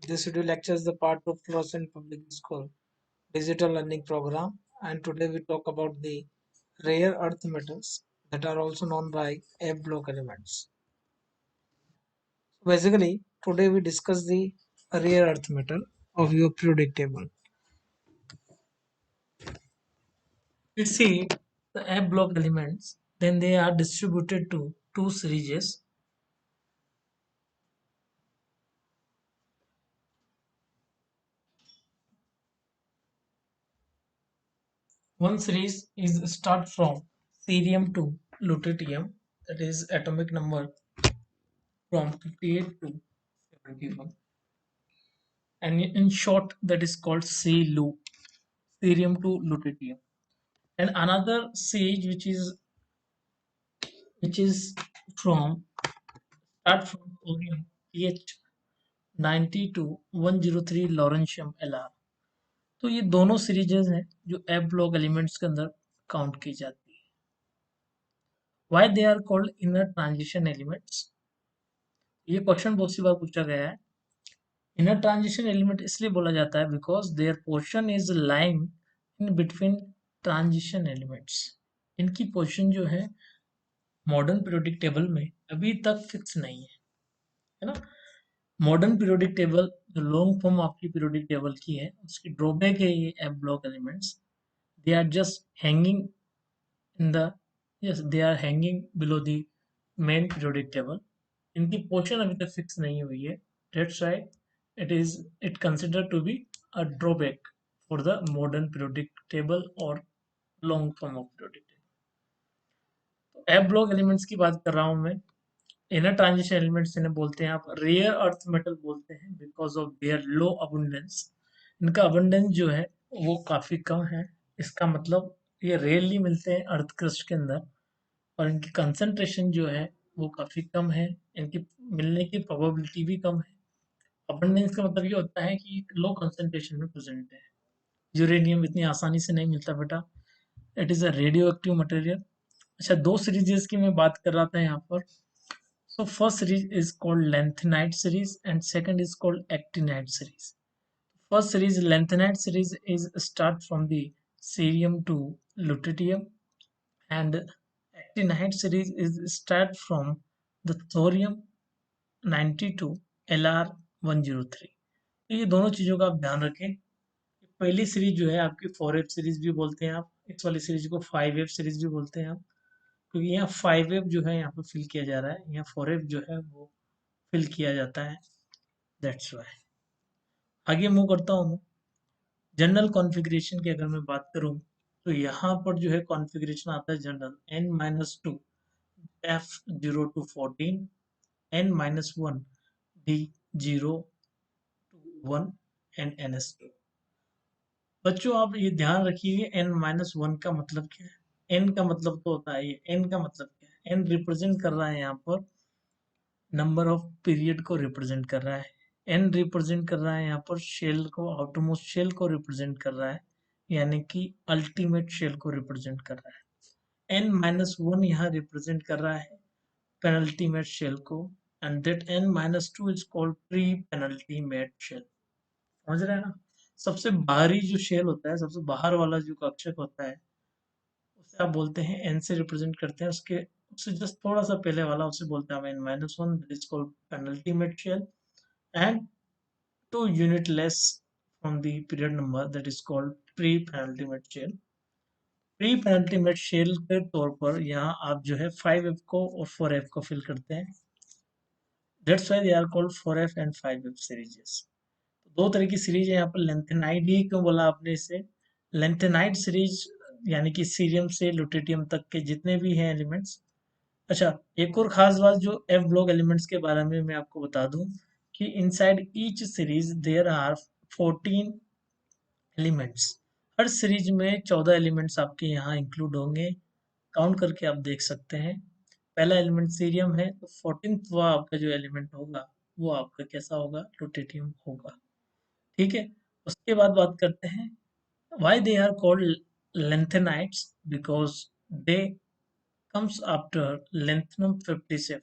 This video lecture is the part of Fluorescent Public School digital learning program, and today we talk about the rare earth metals that are also known by F block elements. Basically, today we discuss the rare earth metal of your periodic table. We see the F block elements, then they are distributed to two series. One series is start from cerium to lutetium, that is atomic number from 58 to 71, and in short that is called CLU, cerium to lutetium. And another siege which is from start from thorium pH 90 to 103 lawrencium Lr. तो ये दोनों सीरीजेस हैं जो F block elements के अंदर count की जाती है. Why they are called inner transition elements, ये क्वेश्चन बहुत सी बार पूछा गया है. इनर ट्रांजिशन एलिमेंट इसलिए बोला जाता है because their portion is lying in between transition elements. इनकी पोजीशन जो है मॉडर्न पीरियोडिक टेबल में अभी तक फिक्स नहीं है ना. मॉडर्न पीरियोडिक टेबल जो लॉन्ग फॉर्म आपकी पीरियोडिक टेबल की है उसकी ड्रॉबैक है ये F block elements. They are just hanging in the yes they are hanging below the main periodic table. इनकी पोजीशन अभी तक फिक्स नहीं हुई है. That's why it considered to be a drawback for the modern periodic table or long form of periodic table. तो F block elements की बात कर रहा हूं मैं. इनर ट्रांजिशन एलिमेंट्स इन्हें बोलते हैं आप रेयर अर्थ मेटल बोलते हैं because of their low abundance. इनका अबंडेंस जो है वो काफी कम है. इसका मतलब ये रेयरली मिलते हैं अर्थ क्रस्ट के अंदर और इनकी कंसंट्रेशन जो है वो काफी कम है. इनकी मिलने की प्रोबेबिलिटी भी कम है. अबंडेंस का मतलब ये होता है कि लो कंसंट्रेशन में प्रेजेंट है. यूरेनियम इतनी आसानी से नहीं मिलता बेटा. It is a radio active material. अच्छा, दो सीरीजेस की मैं बात कर रहा था यहाँ पर. So first series is called lanthanide series and second is called actinide series. First series lanthanide series is start from the cerium to lutetium and actinide series is start from the thorium 90 to Lr103. तो ये दोनों चीजों का आप ध्यान रखें. पहली series जो है आपकी 4F सीरीज भी बोलते हैं आप. इस वाली सीरीज को 5F सीरीज भी बोलते हैं आप क्योंकि यहाँ 5F जो है यहाँ पर फिल किया जा रहा है, यहाँ 4F जो है वो फिल किया जाता है. That's why. आगे मूव करता हूँ मैं. जनरल कॉन्फ़िगरेशन की अगर मैं बात करूँ तो यहाँ पर जो है कॉन्फ़िगरेशन आता है general n-2 F0 to 14 n-1 D0 to 1 and ns2. बच्चों आप ये ध्यान रखिए n-1 का मतलब क्या है. n का मतलब तो होता है ये. n का मतलब क्या है? n रिप्रेजेंट कर रहा है यहाँ पर नंबर ऑफ पीरियड को रिप्रेजेंट कर रहा है. n रिप्रेजेंट कर रहा है यहाँ पर शेल को, आउटरमोस्ट शेल को रिप्रेजेंट कर रहा है, यानी कि अल्टीमेट शेल को रिप्रेजेंट कर रहा है. n-1 यहाँ रिप्रेजेंट कर रहा है पेनल्टीमेट शेल को and that n-2 is called pre penultimate shell. समझ रहे हैं ना. सबसे बाहरी जो शेल होता है, सबसे बाहर वाला जो कक्षक होता है उसे आप बोलते हैं एन से रिप्रेजेंट करते हैं. उससे जस्ट थोड़ा सा पहले वाला उसे बोलते हैं n-1 that is called penultimate shell and 2 unit less from the period number that is called pre-penultimate shell. Prepenultimate shell के तौर पर यहाँ आप जो है 5F को और 4F को फिल करते हैं. That's why they are called 4F and 5F सीरीजेस. दो तरह की सीरीज है यहाँ पर. लेंथेनाइड ही क्यों बोला आपने इसे? लेंथेनाइड सीरीज यानी कि सीरियम से लुटेटियम तक के जितने भी हैं एलिमेंट्स. अच्छा, एक और खास बात जो एफ ब्लॉक एलिमेंट्स के बारे में मैं आपको बता दूं कि inside each series there are 14 elements. हर सीरीज में 14 एलिमेंट्स आपके यहाँ इंक्लूड होंगे. काउंट करके आप देख सकते हैं. पहला एलिमेंट सीरियम है तो 14वां आपका जो एलिमेंट होगा वो आपका कैसा होगा? लुटेटियम होगा. ठीक है. उसके बाद बात करते हैं why they are called lanthanides. Because they comes after lanthanum 57.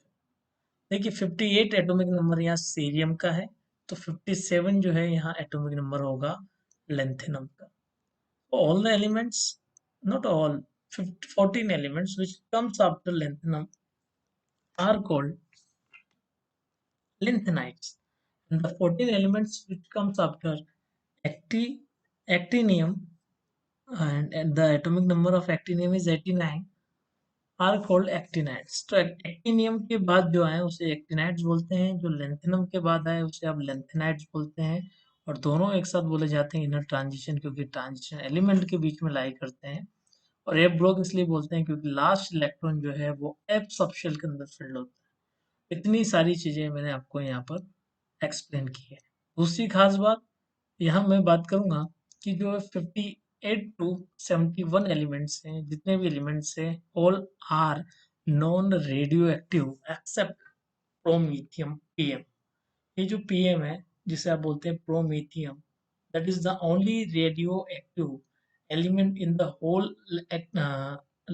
देखिए 58 एटॉमिक नंबर यहाँ सीरियम का है तो 57 जो है यहाँ एटॉमिक नंबर होगा लेंथेनम का। All the elements, not all, 14 elements which comes after lanthanum are called lanthanides. And the 14 elements which comes after actinium, and the atomic number of actinium is 89, are called actinides. तो actinium के बाद जो आए उसे actinides बोलते हैं, जो lanthanum के बाद आए उसे आप lanthanides बोलते हैं, और दोनों एक साथ बोले जाते हैं इनर ट्रांजिशन, क्योंकि ट्रांजिशन एलिमेंट के बीच में लाई करते हैं। और एफ ब्लॉक इसलिए बोलते हैं क्योंकि लास्ट इलेक्ट्रॉन जो है वो एफ सबशेल के अंदर फिल्ड होता है। इतनी सारी चीजें मैंने आपको यहाँ पर एक्सप्लेन की है। दूसरी खास बात, यहाँ मैं बात करूंगा कि जो 58 टू 71 एलिमेंट्स हैं, जितने भी एलिमेंट्स हैं, all are non radio active except promethium PM. ये जो पीएम है जिसे आप बोलते हैं promethium, that is the only radioactive element in the whole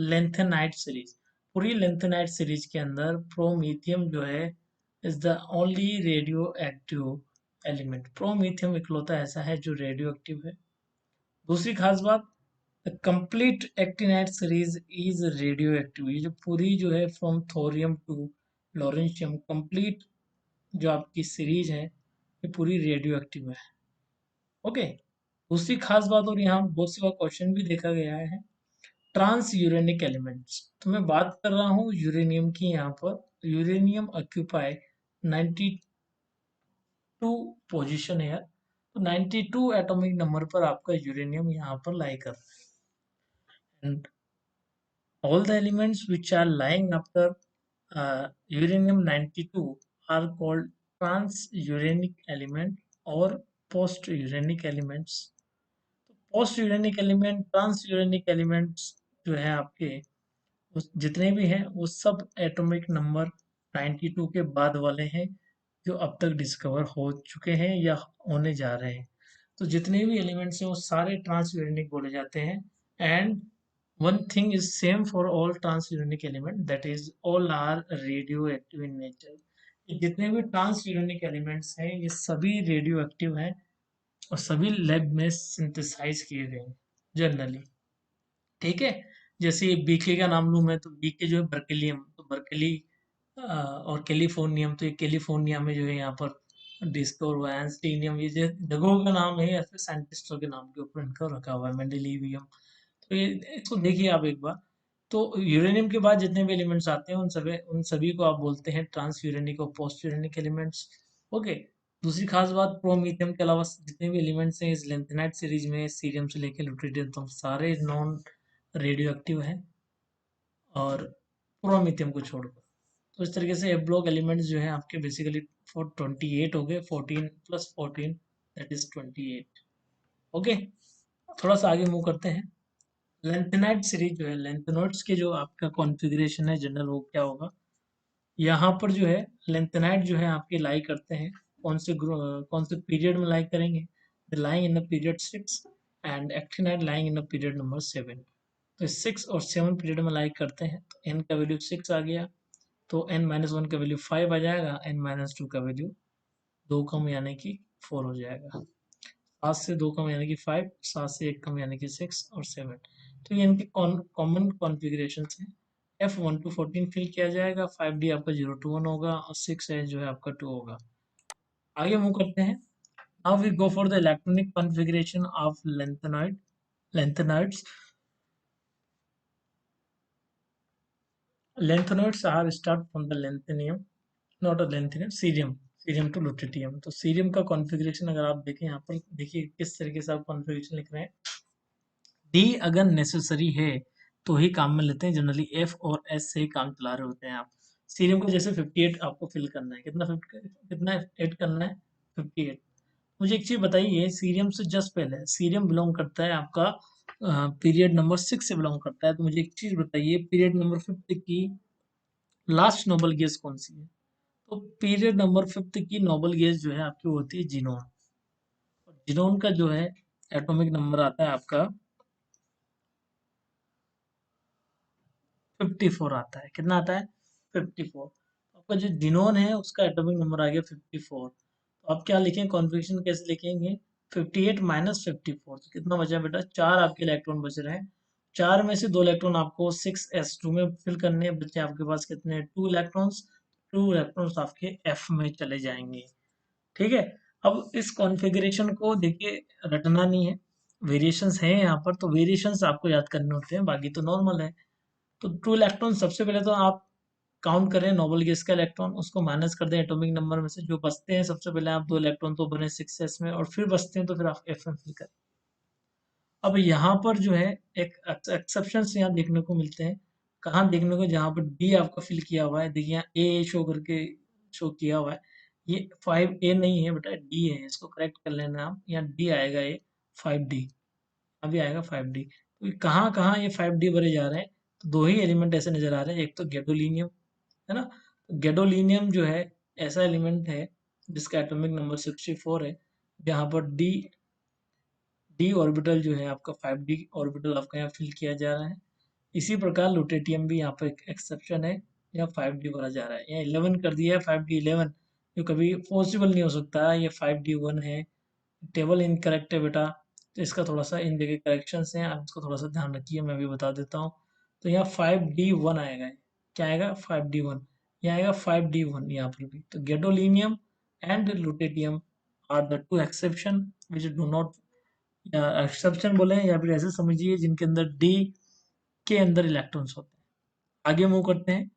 lanthanide series। पूरी lanthanide series के अंदर प्रोमीथियम जो है is the only radioactive element। Promethium इकलौता ऐसा है जो रेडियोएक्टिव है। दूसरी खास बात, the complete actinide series is radioactive. ये जो पूरी जो है from thorium to lawrencium complete जो आपकी सीरीज है ये पूरी रेडियोएक्टिव है। ओके, दूसरी खास बात, और यहाँ बहुत सी बार क्वेश्चन भी देखा गया है, ट्रांस यूरेनिक एलिमेंट्स। तो मैं बात कर रहा हूँ यूरेनियम की। यहाँ पर यूरेनियम ऑक्यूपाई 92 पोजीशन है। तो 92 एटॉमिक नंबर पर आपका यूरेनियम यहाँ पर लाई कर रहा है। And all the elements which are lying after uranium 92 are called trans uranic element और post uranic elements। Post uranic element, trans uranic elements जो है आपके, उस जितने भी हैं वो सब एटॉमिक नंबर 92 के बाद वाले हैं, जो अब तक डिस्कवर हो चुके हैं या होने जा रहे हैं। तो जितने भी एलिमेंट्स हैं वो सारे ट्रांस यूरेनिक बोले जाते हैं। And one thing is same for all trans uranic element, that is all are radio active in nature. जितने भी ट्रांस यूरेनिक एलिमेंट्स हैं ये सभी रेडियो एक्टिव हैं और सभी लैब में सिंथेसाइज किए गए हैं जनरली। ठीक है, जैसे बीके का नाम लूं मैं, तो बीके जो है बर्केलियम, तो बर्कली और कैलिफोर्नियम, तो ये कैलिफोर्निया में जो है यहाँ पर डिस्कवर हुआ है। एंस्टीनियम, ये जो जगहों का नाम है या फिर साइंटिस्टों के नाम के ऊपर इनका रखा हुआ है। मेंडेलिवियम, तो ये इसको देखिए आप एक बार। तो यूरेनियम के बाद जितने भी एलिमेंट्स आते हैं उन सभी को आप बोलते हैं ट्रांस यूरेनिक और पोस्ट यूरेनिक एलिमेंट्स। ओके, दूसरी खास बात, प्रोमीथियम के अलावा जितने भी एलिमेंट्स हैं इस लेंथेनाइड सीरीज में, सीरियम से लेकर ल्यूट्रिडियम तक सारे नॉन रेडियो एक्टिव हैं, और प्रोमीथियम को छोड़कर। तो इस तरीके से एफ ब्लॉक एलिमेंट्स जो हैं आपके बेसिकली 28 हो गए। 14 प्लस 14 दैट इज 28। ओके, थोड़ा सा आगे मूव करते हैं। लेंथेनाइड सीरीज जो है, लेंथेनॉइड्स के जो आपका कॉन्फ़िगरेशन है जनरल, वो क्या होगा। यहाँ पर जो है लेंथेनाइड जो है आपके लाई करते हैं कौन से पीरियड में लाई करेंगे, lying in the period 6, and actinide lying in the period number 7। तो 6 और 7 पीरियड में लाइक करते हैं, तो n का वैल्यू 6 आ गया, तो n-1 का वैल्यू 5 आ जाएगा, n-2 का वैल्यू 2 कम यानी कि 4 हो जाएगा। 7 से 2 कम यानी कि 5, 7 से 1 कम यानी कि 6 और 7। तो ये इनके कॉमन कॉन्फ़िगरेशन हैं। F1 to 14 फिल किया जाएगा, 5D आपका 0 to 1 होगा और 6H जो है आपका 2 होगा। आगे मूव करते हैं। Now we go for the electronic configuration of lanthanide. Lanthanoids are start from the lanthanum, not a lanthanum, cerium to lutetium. तो सीरियम का कॉन्फ़िगरेशन अगर आप देखें यहाँ पर, देखिए किस तरीके से आप कॉन्फ़िगरेशन लिख रहे हैं। डी अगर नेसेसरी है तो ही काम में लेते हैं, जनरली एफ और एस से ही काम चला रहे होते हैं आप। सीरियम को जैसे 58 आपको फिल करना है, कितना ऐड करना है, 58। मुझे एक चीज बताइए, सीरियम से जस्ट पहले, सीरियम बिलोंग करता है आपका पीरियड नंबर 6 से बिलोंग करता है। तो मुझे एक चीज बताइए, पीरियड नंबर 5 की लास्ट नोबल गैस कौन सी है। तो पीरियड नंबर 5 की नोबल गैस जो है आपकी होती है जिनोन। जिनोन का जो है एटॉमिक नंबर आता है आपका 54 आता है। कितना आता है, 54। आपका जो जिनोन है उसका एटॉमिक नंबर आ गया 54। तो आप क्या लिखें, कॉन्फ़िगरेशन कैसे लिखेंगे, 58 माइनस 54, तो कितना बचा बेटा, 4 आपके इलेक्ट्रॉन बच रहे हैं। 4 में से 2 इलेक्ट्रॉन आपको 6s2 में फिल करने हैं, बच्चे आपके पास कितने, 2 इलेक्ट्रॉन्स, 2 इलेक्ट्रॉन्स आपके F में चले जाएंगे। ठीक है। अब इस कॉन्फ़िगरेशन को देखिए, रटना नहीं है, वेरिएशंस हैं यहाँ पर, तो वेरिएशंस आपको याद करने होते हैं, बाकी तो नॉर्मल है। तो 2 इलेक्ट्रॉन, सबसे पहले तो आप काउंट करें नोबल गैस का इलेक्ट्रॉन, उसको माइनस कर दें एटॉमिक नंबर में से, जो बचते हैं सबसे पहले आप 2 इलेक्ट्रॉन तो बने 6s में, और फिर बचते हैं तो फिर आप F में फिल करें। अब यहाँ पर जो है एक एक्सेप्शन यहाँ देखने को मिलते हैं, कहाँ देखने को, जहाँ पर डी आपका फिल किया हुआ है, देखिए यहाँ ए शो करके शो किया हुआ है, ये 5A नहीं है बेटा, डी है, इसको करेक्ट कर लेना आप, यहाँ डी आएगा, ये 5D, अभी आएगा 5D। तो कहाँ कहाँ ये 5D भरे जा रहे हैं, तो 2 ही एलिमेंट ऐसे नजर आ रहे हैं, एक तो गैडोलीनियम है ना, तो गैडोलीनियम जो है ऐसा एलिमेंट है जिसका एटॉमिक नंबर 64 है, जहाँ पर डी ऑर्बिटल जो है आपका 5D ऑर्बिटल आपका यहाँ फिल किया जा रहा है। इसी प्रकार लुटेटियम भी यहाँ पर एक एक्सेप्शन है, यहाँ 5D भरा जा रहा है, यहाँ 11 कर दिया है, 5D 11, जो कभी पॉसिबल नहीं हो सकता, ये 5D 1 है, टेबल इनकरेक्ट है बेटा, तो इसका थोड़ा सा इन जगह करेक्शन हैं, आप इसको थोड़ा सा ध्यान रखिए, मैं भी बता देता हूँ। तो यहाँ 5D1 आएगा, क्या आएगा, 5D1, यहाँ आएगा 5D1 यहाँ पर भी। तो gadolinium and lutetium are the two exception which do not, या एक्सेप्शन बोले या फिर ऐसे समझिए जिनके अंदर डी के अंदर इलेक्ट्रॉन्स होते हैं। आगे मूव करते हैं,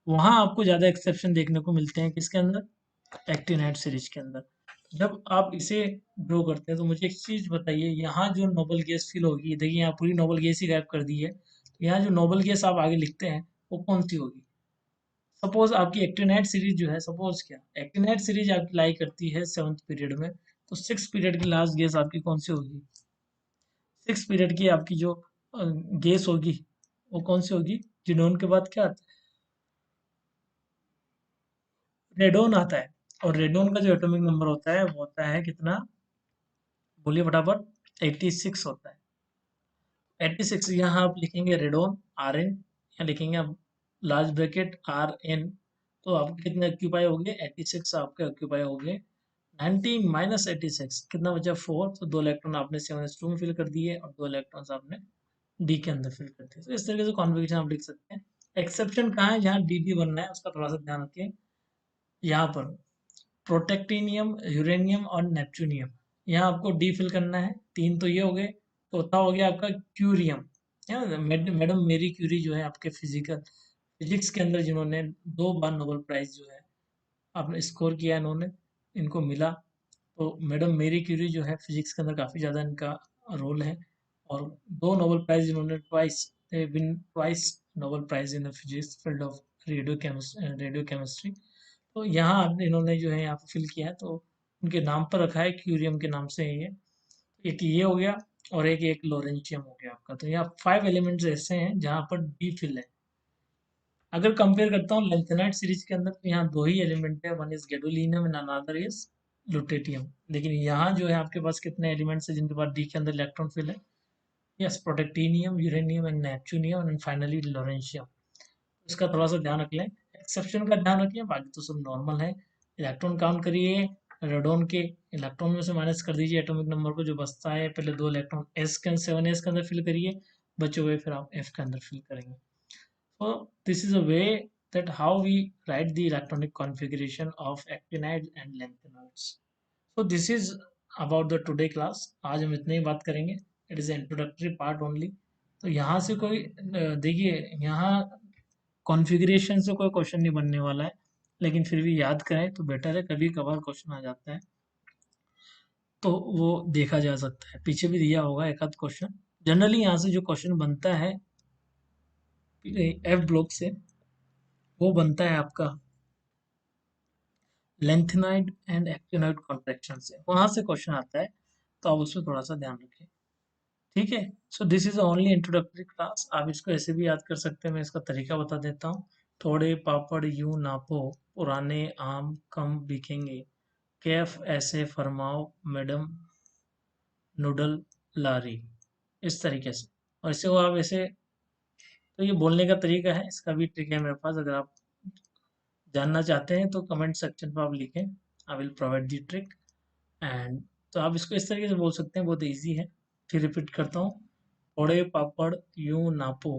वहां आपको ज्यादा एक्सेप्शन देखने को मिलते हैं, किसके अंदर, एक्टिनाइड सीरीज के अंदर। जब आप इसे ड्रॉ करते हैं तो मुझे एक चीज बताइए, यहाँ जो नोबल गैस फिल होगी, देखिए यहाँ पूरी नोबल गैस ही गायब कर दी है, तो यहाँ जो नोबल गैस आप आगे लिखते हैं वो कौन सी होगी। सपोज आपकी एक्टिनाइड सीरीज जो है, सपोज क्या, एक्टिनाइड सीरीज आपकी लाई करती है 7th पीरियड में, तो 6th पीरियड की लास्ट गैस आपकी कौन सी होगी, 6th पीरियड की आपकी जो गैस होगी वो कौन सी होगी, जिनोन के बाद क्या आता है, रेडोन आता है, और रेडोन का जो एटॉमिक नंबर होता है वो होता है कितना, बोलिए फटाफट, 86 होता है। 86 यहाँ आप लिखेंगे रेडोन Rn, यहाँ लिखेंगे आप लार्ज ब्रैकेट Rn, तो आपके कितने ऑक्यूपाई हो गए, 86 आपके ऑक्यूपाई हो गए। 90 माइनस 86 कितना बचा, 4, तो 2 इलेक्ट्रॉन आपने 7s2 में फिल कर दिए और 2 इलेक्ट्रॉन्स आपने डी के अंदर फिल कर दिए। तो इस तरीके से कॉन्फ़िगरेशन आप लिख सकते हैं। एक्सेप्शन कहाँ है, जहाँ डी बनना है उसका थोड़ा सा ध्यान रखिए। यहाँ पर प्रोटेक्टिनियम, यूरेनियम और नेपच्यूनियम, यहाँ आपको डी फिल करना है, 3 तो ये हो गए, चौथा हो गया आपका क्यूरियम, है ना, मैडम मेरी क्यूरी जो है आपके फिजिक्स के अंदर, जिन्होंने 2 बार नोबेल प्राइज जो है आपने स्कोर किया, इन्होंने, इनको मिला। तो मैडम मेरी क्यूरी जो है फिजिक्स के अंदर काफ़ी ज़्यादा इनका रोल है, और 2 नोबेल प्राइज इन्होंने twice, they win twice Nobel prize in the physics field of radio chemistry. तो यहाँ इन्होंने जो है यहाँ पे फिल किया है, तो उनके नाम पर रखा है, क्यूरियम के नाम से है ये। एक ये हो गया, और एक लोरेंशियम हो गया आपका। तो यहाँ 5 एलिमेंट्स ऐसे हैं जहाँ पर डी फिल है। अगर कंपेयर करता हूँ लेंथेनाइट सीरीज के अंदर, तो यहाँ 2 ही एलिमेंट है, one is gadolinium and another is lutetium. लेकिन यहाँ जो है आपके पास कितने एलिमेंट्स है जिनके पास डी के अंदर इलेक्ट्रॉन फिल है, yes, protactinium, uranium and neptunium and finally lawrencium. इसका थोड़ा सा ध्यान रख लें, एक्सेप्शन का ध्यान रखिए, बाकी तो सब नॉर्मल है। इलेक्ट्रॉन काउंट करिए, रेडोन के इलेक्ट्रॉन में से माइनस कर दीजिए एटॉमिक नंबर को, जो बचता है पहले 2 इलेक्ट्रॉन एस के 7s के अंदर फिल करिए, बचे हुए फिर आप एफ के अंदर फिल करेंगे। So this is a way that how we write the electronic configuration of actinides and lanthanides. So this is about the today class. आज हम इतने ही बात करेंगे. It is an introductory part only. तो यहाँ से कोई देखिए, यहाँ कॉन्फ़िगरेशन से कोई क्वेश्चन नहीं बनने वाला है, लेकिन फिर भी याद करें तो बेटर है, कभी कभार क्वेश्चन आ जाता है तो वो देखा जा सकता है, पीछे भी दिया होगा एक आध क्वेश्चन। जनरली यहाँ से जो क्वेश्चन बनता है एफ ब्लॉक से, वो बनता है आपका लेंथेनाइड एंड एक्टिनाइड कॉन्ट्रैक्शन से, वहां से क्वेश्चन आता है, तो आप उसमें थोड़ा सा ध्यान रखें। ठीक है, सो this is only introductory class, आप इसको ऐसे भी याद कर सकते हैं, मैं इसका तरीका बता देता हूँ। थोड़े पापड़ यूं नापो, पुराने आम कम बिकेंगे, कैफ ऐसे फरमाओ मैडम, नूडल लारी, इस तरीके से। और इसे वो आप ऐसे, तो ये बोलने का तरीका है, इसका भी ट्रिक है मेरे पास, अगर आप जानना चाहते हैं तो कमेंट सेक्शन पर आप लिखें, I will provide the trick. And तो आप इसको इस तरीके से बोल सकते हैं, बहुत इजी है। फिर रिपीट करता हूँ। बड़े पापड़ यूं नापो,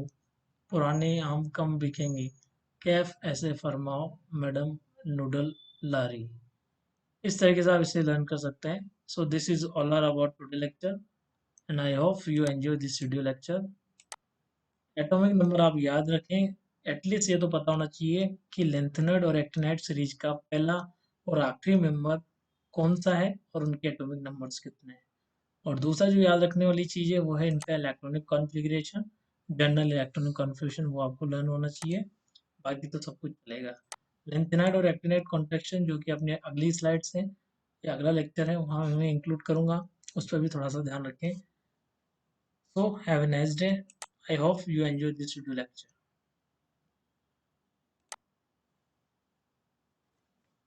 पुराने आम कम बिकेंगे, कैफ ऐसे फरमाओ, मैडम नूडल लारी। इस तरीके से आप इसे लर्न कर सकते हैं। So this is all are about today lecture and I hope you enjoy this video lecture. Atomic number आप याद रखें, एटलीस्ट ये तो पता होना चाहिए कि लेंथेनॉइड और एक्टिनाइड सीरीज का पहला और आखिरी मेंबर कौन सा है और उनके एटॉमिक नंबर्स कितने हैं। और दूसरा जो याद रखने वाली चीज़ है वो है इनका electronic configuration, general electronic configuration, वो आपको लर्न होना चाहिए। बाकी तो सब कुछ चलेगा। लेंथेनाइड और एक्टिनाइड कॉन्ट्रैक्शन जो कि अपने अगली स्लाइड्स हैं या अगला लेक्चर है वहाँ मैं इंक्लूड करूँगा, उस पर भी थोड़ा सा ध्यान रखें। So have a nice day. I hope you enjoyed this video lecture.